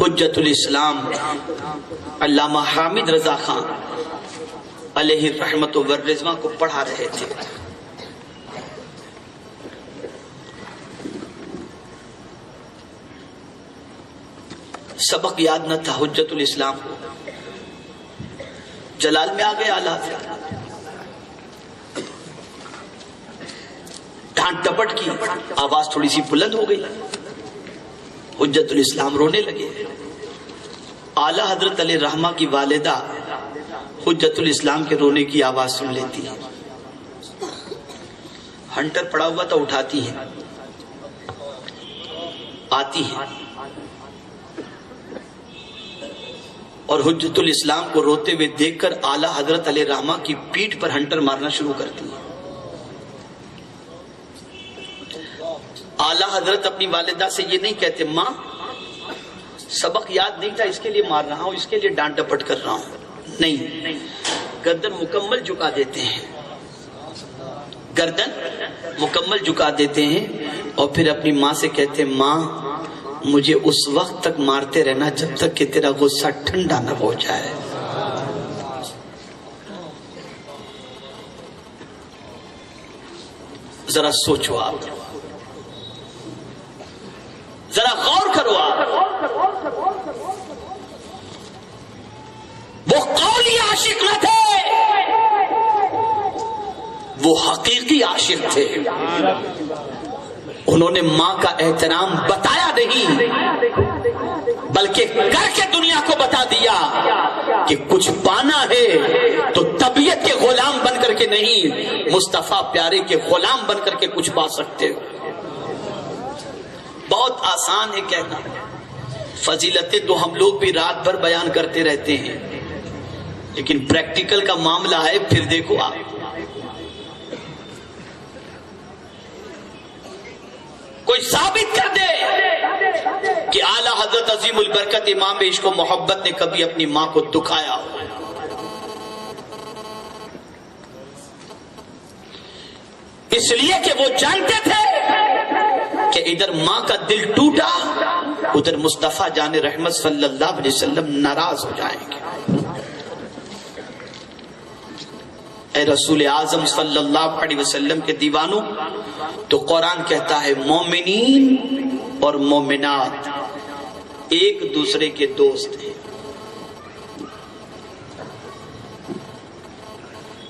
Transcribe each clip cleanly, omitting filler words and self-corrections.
حجت الاسلام علامہ حامد رضا خان علیہ الرحمت والرضوان کو پڑھا رہے تھے. سبق یاد نہ تھا حجت الاسلام کو. جلال میں آ گئے اعلیٰ حضرت، ڈانٹ ٹپٹ کی، آواز تھوڑی سی بلند ہو گئی. حجت الاسلام رونے لگے. اعلیٰ حضرت علیہ الرحمہ کی والدہ حجت الاسلام کے رونے کی آواز سن لیتی ہے. ہنٹر پڑا ہوا تھا، اٹھاتی ہیں، آتی ہیں اور حجت الاسلام کو روتے ہوئے دیکھ کر اعلیٰ حضرت علیہ الرحمہ کی پیٹھ پر ہنٹر مارنا شروع کرتی ہیں. اعلیٰ حضرت اپنی والدہ سے یہ نہیں کہتے ماں سبق یاد نہیں تھا اس کے لیے مار رہا ہوں، اس کے لیے ڈانٹ ڈپٹ کر رہا ہوں. نہیں، گردن مکمل جھکا دیتے ہیں، گردن مکمل جھکا دیتے ہیں اور پھر اپنی ماں سے کہتے ہیں ماں مجھے اس وقت تک مارتے رہنا جب تک کہ تیرا غصہ ٹھنڈا نہ ہو جائے. ذرا سوچو آپ، ذرا غور کرو آپ. وہ قولی عاشق نہ تھے، وہ حقیقی عاشق تھے. انہوں نے ماں کا احترام بتایا نہیں بلکہ کر کے دنیا کو بتا دیا کہ کچھ پانا ہے تو طبیعت کے غلام بن کر کے نہیں، مصطفیٰ پیارے کے غلام بن کر کے کچھ پا سکتے ہو. بہت آسان ہے کہنا، فضیلتیں تو ہم لوگ بھی رات بھر بیان کرتے رہتے ہیں، لیکن پریکٹیکل کا معاملہ ہے. پھر دیکھو آپ، کوئی ثابت کر دے کہ اعلیٰ حضرت عظیم البرکت امام عشق و محبت نے کبھی اپنی ماں کو دکھایا ہو. اس لیے کہ وہ جانتے تھے کہ ادھر ماں کا دل ٹوٹا، ادھر مصطفیٰ جان رحمت صلی اللہ علیہ وسلم ناراض ہو جائیں گے. اے رسول اعظم صلی اللہ علیہ وسلم کے دیوانوں، تو قرآن کہتا ہے مومنین اور مومنات ایک دوسرے کے دوست ہیں.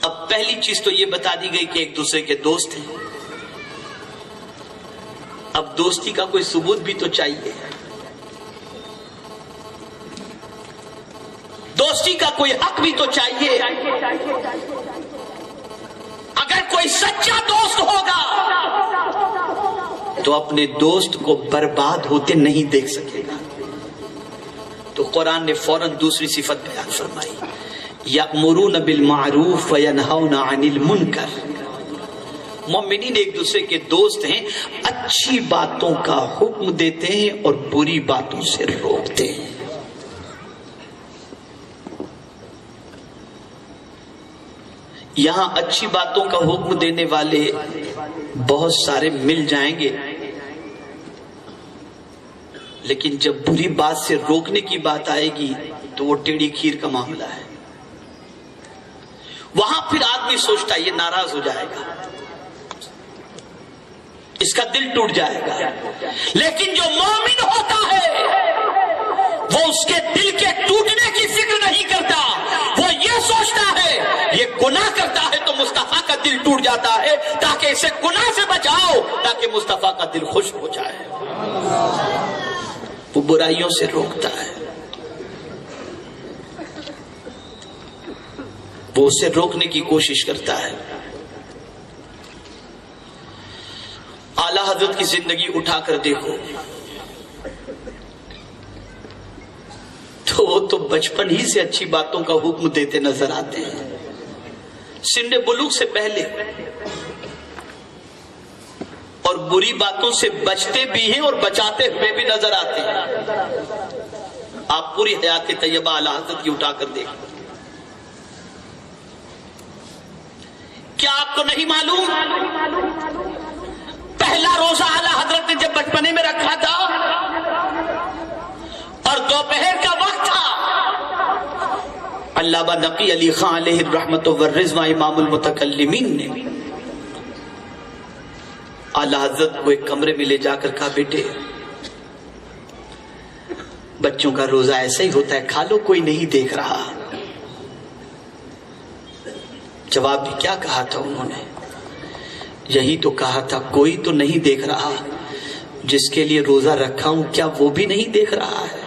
اب پہلی چیز تو یہ بتا دی گئی کہ ایک دوسرے کے دوست ہیں. اب دوستی کا کوئی ثبوت بھی تو چاہیے، دوستی کا کوئی حق بھی تو چاہیے. اگر کوئی سچا دوست ہوگا تو اپنے دوست کو برباد ہوتے نہیں دیکھ سکے گا. تو قرآن نے فوراً دوسری صفت بیان فرمائی، یأمرون بالمعروف وینہون عن المنکر. مومنین ایک دوسرے کے دوست ہیں، اچھی باتوں کا حکم دیتے ہیں اور بری باتوں سے روکتے ہیں. یہاں اچھی باتوں کا حکم دینے والے بہت سارے مل جائیں گے، لیکن جب بری بات سے روکنے کی بات آئے گی تو وہ ٹیڑھی کھیر کا معاملہ ہے. وہاں پھر آدمی سوچتا ہے یہ ناراض ہو جائے گا، اس کا دل ٹوٹ جائے گا. لیکن جو مومن ہوتا ہے وہ اس کے دل کے ٹوٹنے کی فکر نہیں کرتا، وہ یہ سوچتا ہے یہ گناہ کرتا ہے تو مصطفیٰ کا دل ٹوٹ جاتا ہے تاکہ اسے گناہ سے بچاؤ، تاکہ مصطفیٰ کا دل خوش ہو جائے. وہ برائیوں سے روکتا ہے، وہ اسے روکنے کی کوشش کرتا ہے. اعلیٰ حضرت کی زندگی اٹھا کر دیکھو تو وہ تو بچپن ہی سے اچھی باتوں کا حکم دیتے نظر آتے ہیں. سن بلوغ سے پہلے اور بری باتوں سے بچتے بھی ہیں اور بچاتے ہوئے بھی نظر آتے ہیں. آپ پوری حیات طیبہ اعلیٰ حضرت کی اٹھا کر دیکھیں. کیا آپ کو نہیں معلوم پہلا روزہ اعلیٰ حضرت نے جب بچپنے میں رکھا تھا اور علامہ نقی علی خان علیہ الرحمت والرضوان امام المتکلمین نے اعلیٰ حضرت کو ایک کمرے میں لے جا کر کہا بیٹے بچوں کا روزہ ایسا ہی ہوتا ہے، کھا لو، کوئی نہیں دیکھ رہا۔ جواب بھی کیا کہا تھا انہوں نے؟ یہی تو کہا تھا کوئی تو نہیں دیکھ رہا، جس کے لیے روزہ رکھا ہوں کیا وہ بھی نہیں دیکھ رہا ہے؟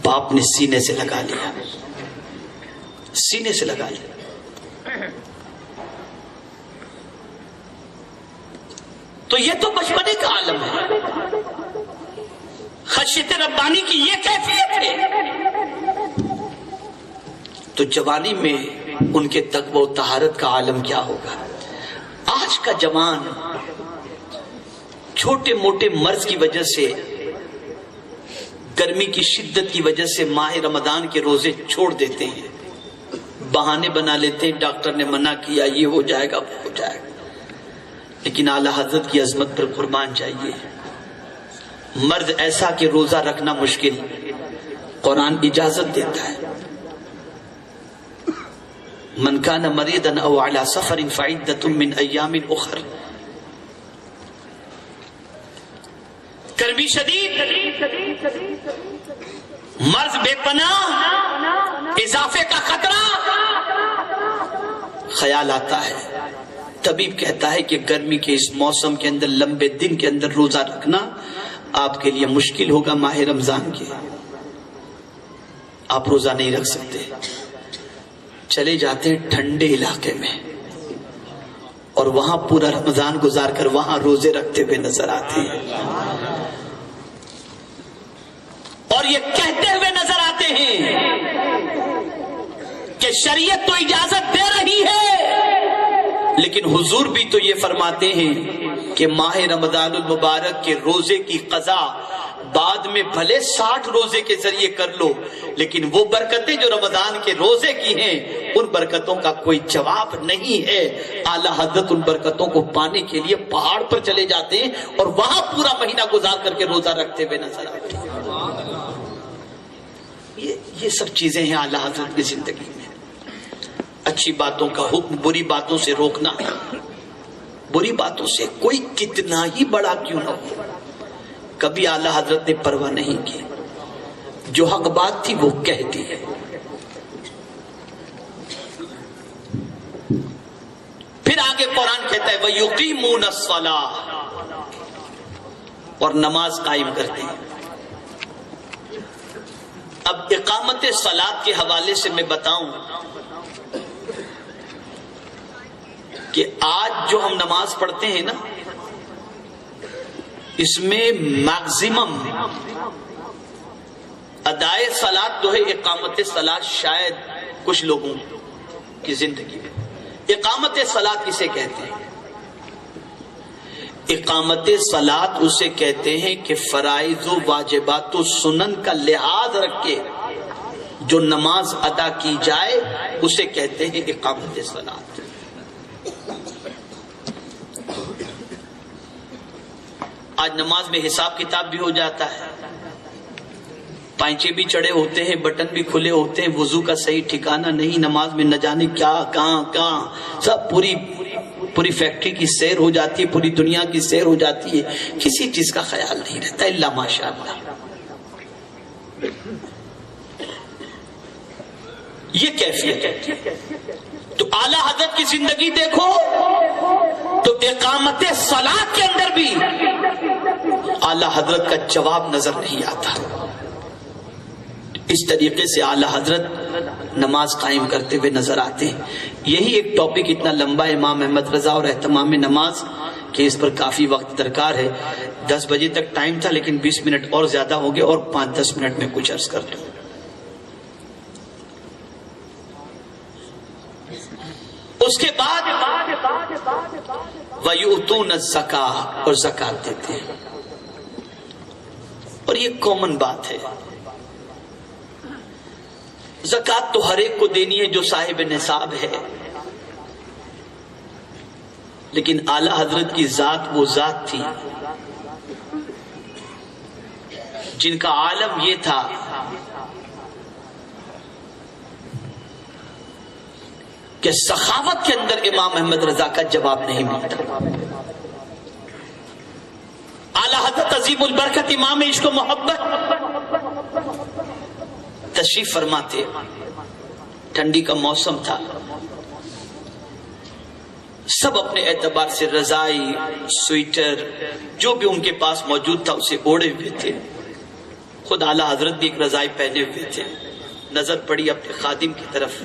باپ نے سینے سے لگا لیا، سینے سے لگا لیا۔ تو یہ تو بچپنے کا عالم ہے، خشیت ربانی کی یہ کیفیت ہے، تو جوانی میں ان کے تقوی و طہارت کا عالم کیا ہوگا؟ آج کا جوان چھوٹے موٹے مرض کی وجہ سے، گرمی کی شدت کی وجہ سے ماہ رمضان کے روزے چھوڑ دیتے ہیں، بہانے بنا لیتے ہیں، ڈاکٹر نے منع کیا، یہ ہو جائے گا وہ ہو جائے گا۔ لیکن اعلیٰ حضرت کی عظمت پر قربان جائیے، مرض ایسا کہ روزہ رکھنا مشکل، قرآن اجازت دیتا ہے، من کان مریضا او علی سفر فعدۃ من ایام اخر۔ گرمی شدید، مرض بے پناہ، اضافے کا خطرہ، خیال آتا ہے، طبیب کہتا ہے کہ گرمی کے اس موسم کے اندر لمبے دن کے اندر روزہ رکھنا آپ کے لیے مشکل ہوگا، ماہ رمضان کے آپ روزہ نہیں رکھ سکتے۔ چلے جاتے ہیں ٹھنڈے علاقے میں اور وہاں پورا رمضان گزار کر وہاں روزے رکھتے ہوئے نظر آتے ہیں، اور یہ کہتے ہوئے نظر آتے ہیں کہ شریعت تو اجازت دے رہی ہے، لیکن حضور بھی تو یہ فرماتے ہیں کہ ماہ رمضان المبارک کے روزے کی قضا بعد میں بھلے 60 روزے کے ذریعے کر لو، لیکن وہ برکتیں جو رمضان کے روزے کی ہیں ان برکتوں کا کوئی جواب نہیں ہے۔ اعلیٰ حضرت ان برکتوں کو پانے کے لیے پہاڑ پر چلے جاتے ہیں اور وہاں پورا مہینہ گزار کر کے روزہ رکھتے ہوئے نظر آتے ہیں۔ یہ سب چیزیں ہیں اعلیٰ حضرت کی زندگی میں۔ اچھی باتوں کا حکم، بری باتوں سے روکنا، بری باتوں سے کوئی کتنا ہی بڑا کیوں نہ ہو، کبھی اعلیٰ حضرت نے پرواہ نہیں کی، جو حق بات تھی وہ کہہ دی۔ پھر آگے قرآن کہتا ہے وَيُقِيمُونَ الصَّلَاةَ، اور نماز قائم کرتے ہیں۔ اب اقامت صلاۃ کے حوالے سے میں بتاؤں کہ آج جو ہم نماز پڑھتے ہیں نا، اس میں میکزیمم ادائے صلاۃ جو ہے اقامت صلاۃ شاید کچھ لوگوں کی زندگی میں۔ اقامت صلاۃ کسے کہتے ہیں؟ اقامت صلاۃ اسے کہتے ہیں کہ فرائض و واجبات و سنن کا لحاظ رکھ کے جو نماز ادا کی جائے اسے کہتے ہیں اقامت صلاۃ۔ آج نماز میں حساب کتاب بھی ہو جاتا ہے، پائچے بھی چڑھے ہوتے ہیں، بٹن بھی کھلے ہوتے ہیں، وضو کا صحیح ٹھکانہ نہیں، نماز میں نہ جانے کیا کہاں سب پوری فیکٹری کی سیر ہو جاتی ہے، پوری دنیا کی سیر ہو جاتی ہے، کسی چیز کا خیال نہیں رہتا الا ماشاء اللہ۔ یہ کیفیت ہے۔ تو اعلیٰ حضرت کی زندگی دیکھو تو اقامت صلاۃ کے اندر بھی اعلیٰ حضرت کا جواب نظر نہیں آتا۔ اس طریقے سے اعلیٰ حضرت نماز قائم کرتے ہوئے نظر آتے ہیں۔ یہی ایک ٹاپک اتنا لمبا ہے امام احمد رضا اور اہتمام نماز کہ اس پر کافی وقت درکار ہے۔ 10 بجے تک ٹائم تھا لیکن 20 منٹ اور زیادہ ہو گئے، اور 5-10 منٹ میں کچھ عرض کر دوں۔ اس کے بعد وَيُؤْتُونَ الزَّكَاةَ، اور زکات دیتے ہیں۔ اور یہ کامن بات ہے، زکات تو ہر ایک کو دینی ہے جو صاحب نصاب ہے، لیکن اعلیٰ حضرت کی ذات وہ ذات تھی جن کا عالم یہ تھا کہ سخاوت کے اندر امام احمد رضا کا جواب نہیں ملتا. اعلی حضرت عظیم البرکت امام عشق و محبت تشریف فرماتے. ٹھنڈی کا موسم تھا، سب اپنے اعتبار سے رضائی، سویٹر جو بھی ان کے پاس موجود تھا اسے اوڑے ہوئے تھے. خود اعلی حضرت بھی ایک رضائی پہنے ہوئے تھے. نظر پڑی اپنے خادم کی طرف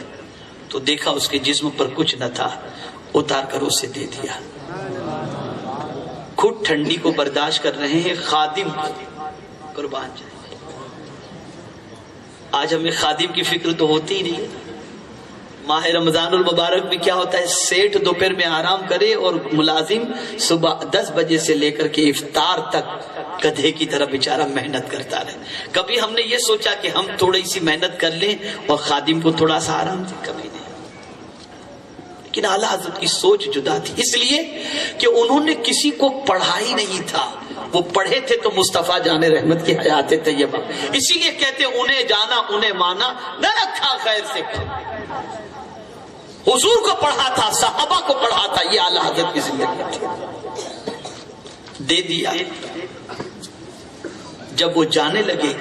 تو دیکھا اس کے جسم پر کچھ نہ تھا، اتار کر اسے دے دیا. خود ٹھنڈی کو برداشت کر رہے ہیں، خادم قربان جائے. آج ہمیں خادم کی فکر تو ہوتی ہی نہیں. ماہ رمضان المبارک میں کیا ہوتا ہے، سیٹ دوپہر میں آرام کرے اور ملازم صبح 10 بجے سے لے کر کے افطار تک گدھے کی طرح بیچارہ محنت کرتا رہے. کبھی ہم نے یہ سوچا کہ ہم تھوڑی سی محنت کر لیں اور خادم کو تھوڑا سا آرام دیں؟ کبھی نہیں. لیکن اعلیٰ حضرت کی سوچ جدا تھی، اس لیے کہ انہوں نے کسی کو پڑھا ہی نہیں تھا. وہ پڑھے تھے تو مصطفیٰ جان رحمت کی حیات طیبہ. اسی لیے کہتے انہیں جانا انہیں مانا نہ رکھا خیر سے. حضور کو پڑھا تھا، صحابہ کو پڑھا تھا. یہ اعلیٰ حضرت کی زندگی تھی. دے دیا. جب وہ جانے لگے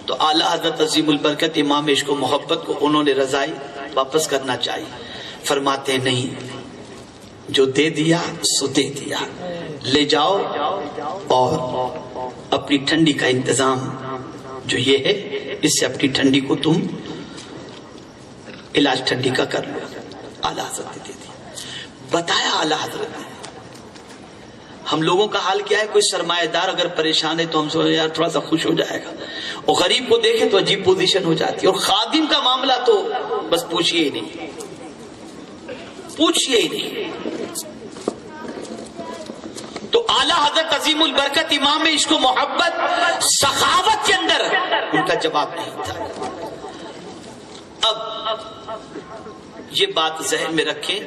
تو اعلیٰ حضرت عظیم البرکت امام عشق و محبت کو انہوں نے رضائی واپس کرنا چاہیے. فرماتے نہیں، جو دے دیا سو دے دیا، لے جاؤ اور اپنی ٹھنڈی کا انتظام جو یہ ہے اس سے اپنی ٹھنڈی کو تم علاج ٹھنڈی کا کر لو. اعلیٰ حضرت نے دے دیا. بتایا اعلیٰ حضرت نے. ہم لوگوں کا حال کیا ہے، کوئی سرمایہ دار اگر پریشان ہے تو ہم سوچیں یار تھوڑا سا خوش ہو جائے گا، اور غریب کو دیکھے تو عجیب پوزیشن ہو جاتی ہے. اور خادم کا معاملہ تو بس پوچھئے ہی نہیں، پوچھئے ہی نہیں. تو اعلیٰ حضرت عظیم البرکت امام عشق و محبت سخاوت کے اندر ان کا جواب نہیں تھا. اب یہ بات ذہن میں رکھیں.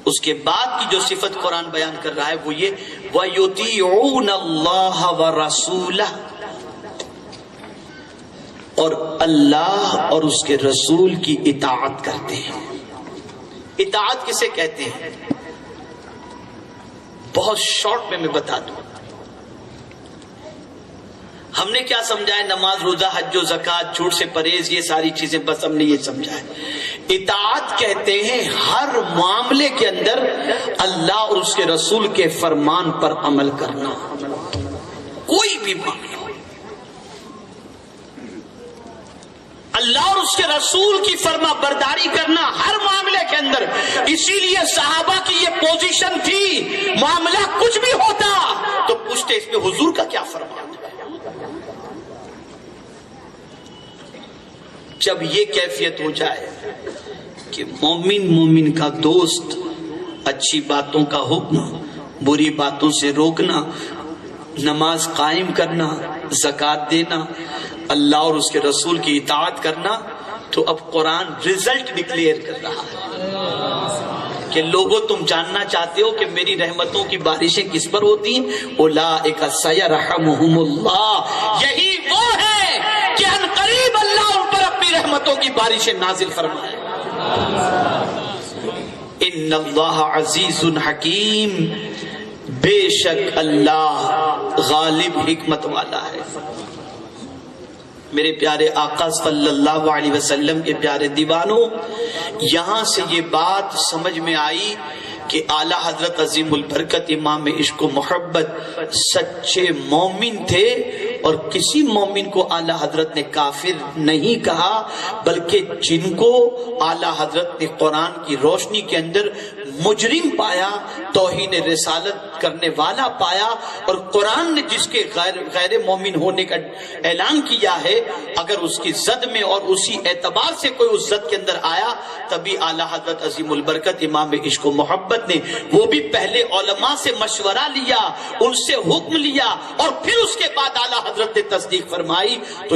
اس کے بعد کی جو صفت قرآن بیان کر رہا ہے وہ یہ وَيُطِيعُونَ اللَّهَ وَرَسُولَهُ، اور اللہ اور اس کے رسول کی اطاعت کرتے ہیں. اطاعت کسے کہتے ہیں؟ بہت شارٹ میں بتا دوں. ہم نے کیا سمجھا ہے؟ نماز، روزہ، حج و زکوٰۃ، جھوٹ سے پرہیز، یہ ساری چیزیں بس ہم نے یہ سمجھا ہے. اطاعت کہتے ہیں ہر معاملے کے اندر اللہ اور اس کے رسول کے فرمان پر عمل کرنا. کوئی بھی معاملہ اللہ اور اس کے رسول کی فرما برداری کرنا ہر معاملے کے اندر. اسی لیے صحابہ کی یہ پوزیشن تھی، معاملہ کچھ بھی ہوتا تو پوچھتے اس میں حضور کا کیا فرمان. جب یہ کیفیت ہو جائے کہ مومن کا دوست، اچھی باتوں کا حکم، بری باتوں سے روکنا، نماز قائم کرنا، زکوٰۃ دینا، اللہ اور اس کے رسول کی اطاعت کرنا، تو اب قرآن رزلٹ ڈکلیئر کر رہا ہے کہ لوگوں تم جاننا چاہتے ہو کہ میری رحمتوں کی بارشیں کس پر ہوتی ہیں؟ اولئک سیرحمہم اللہ. یہی وہ ہے کہ ان قریب اللہ ان پر اپنی رحمتوں کی بارشیں نازل فرمائے. ان اللہ عزیز حکیم، بے شک اللہ غالب حکمت والا ہے. میرے پیارے آقا صلی اللہ علیہ وسلم کے پیارے دیوانوں، یہاں سے یہ بات سمجھ میں آئی کہ اعلیٰ حضرت عظیم البرکت امام عشق و محبت سچے مومن تھے، اور کسی مومن کو اعلیٰ حضرت نے کافر نہیں کہا، بلکہ جن کو اعلیٰ حضرت نے قرآن کی روشنی کے اندر مجرم پایا، توہین رسالت کرنے والا پایا، اور قرآن نے جس کے غیر مومن ہونے کا اعلان کیا ہے، اگر اس کی زد میں اور اسی اعتبار سے کوئی اس زد کے اندر آیا، تبھی اعلیٰ حضرت عظیم البرکت امام عشق و محبت نے وہ بھی پہلے علماء سے مشورہ لیا، ان سے حکم لیا، اور پھر اس کے بعد اعلیٰ حضرت نے تصدیق فرمائی. تو